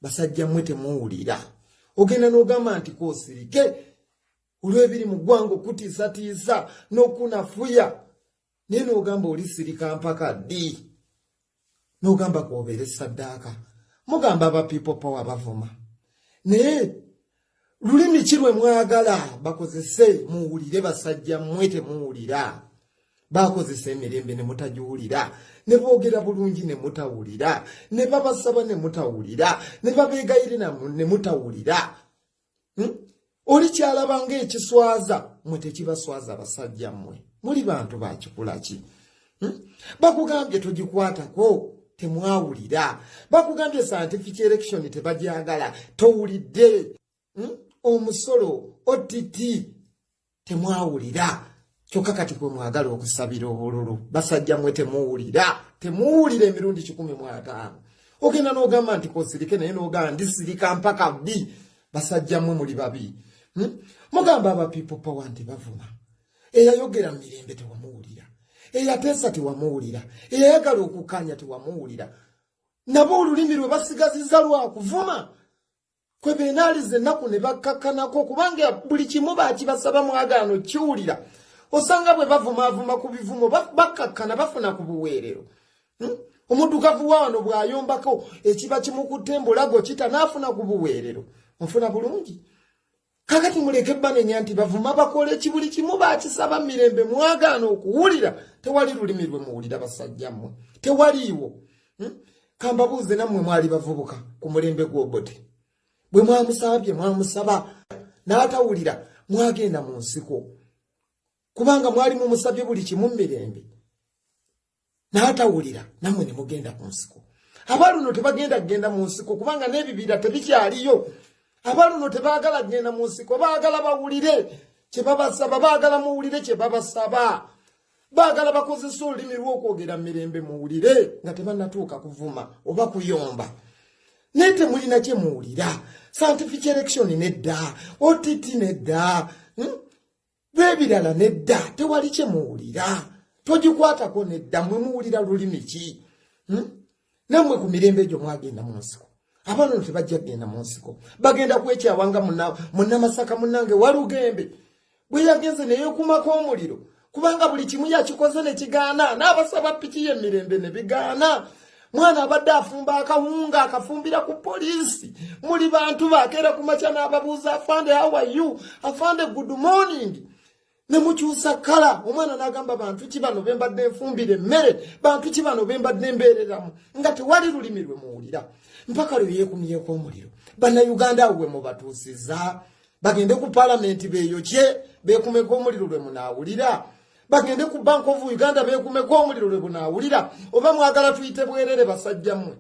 basajja mmwe temuwulira ogenda n'ogamba nti koosirike olw'ebiri mu ggwanga okutiisatiisa n'okunafuya naye n'ogamba olisirika mpaka ddi n'ogamba kwobeere saddaaka mugamba aba people power bavuma naye lulimi ki lwe mwagala bakozese muwulire basajja mmwe temuwulira bakozesa emirembe ne mutagiwulira ne boogera bulungi ne mutawulira ne babasaba ne mutawulira ne babeegayire ne mutawulira oli kyalaba ng'ekiswaza mwe tekibaswaza basajja mmwe muli bantu bakikula ki bakugambye togikwatako temwawulira bakugambye scientific election tebagyagala towulidde omusolo OTT temwawulira kyokka kati kwe mwagala okusabira obululu basajja mmwe temuwulira emirundi 15 ogenda n'ogamba nti kosirike naye n'ogamba ndisirika mpaka ddi basajja mmwe muli babi mugamba aba people power nti bavuma eyayogera mirembe tewamuwulira eyateesa tewamuwulira eyayagala okukanya tewamuwulira nabo olulimi lwe basigaziza lwakuvuma kwe benaaliza ennaku ne bakkakkanako kubanga buli kimu bakibasaba mwagaano kiwulira osanga bwe bavumaavuma ku bivumo bakkakkana bafuna ku buweerero omuddugavu wa wano bw'ayombako ekiba kimukutte embulago kita n'afuna ku buweerero onfuna bulungi kakati muleke banenya nti bavuma bakole buli kimu bakisaba mirembe mwagaana okuwulira tewali lulimi lwe muwulira basajja mmwe tewaliiwo kambabuuze nammwe mwali bavubuka ku mulembe gw'Obote bwe mwamusaba n'atawulira mwagenda mu nsiko kubanga mwali mumusabye buli kimu mirembe n'atawulira nammwe ne mugenda ku nsiko abaluno tebagenda kugenda mu nsiko kubanga n'ebibira tebikyaliyo abaluno tebaagala kugenda mu nsiko baagala bawulire kye babasaba baagala muwulire kye babasaba baagala bakozesa olulimi lw'okwogera mirembe muwulire nga tebannatuuka kuvuma oba kuyomba naye temulina kye muwulira scientific election nedda OTT nedda bw'ebirala nedda tewali kye muwulira togikwatako nedda mwe muwulira lulimi ki nammwe ku mirembe egyo mwagenda mu nsiko abaluno tebajja kugenda mu nsiko bagenda kwekyawanga munnamasaka munnange Walugembe bwe yagenze neyeekumako omuliro kubanga buli kimu yakikoze ne kigaana n'abasaba piki y'emirembe ne bigaana mwana abadde afumba akawunga akafumbira ku poliisi muli bantu bakeera ku makya n'ababuuza afande how are you afande good morning ne mukyusa kala omwana n'agamba bantu ki bano be mbadde nfumbira emmere bantu ki bano be mbadde mbeereramu nga tewali lulimi lwe muwulira mpaka lwe yeekumyeko omuliro bannayuganda awo we mubatuusiza bagende ku palamenti beeyokye beekumeko omuliro lwe munaawulira bagende ku Bank of Uganda beekumeko omuliro lwe munaawulira oba mwagala tuyite bwerere basajja mmwe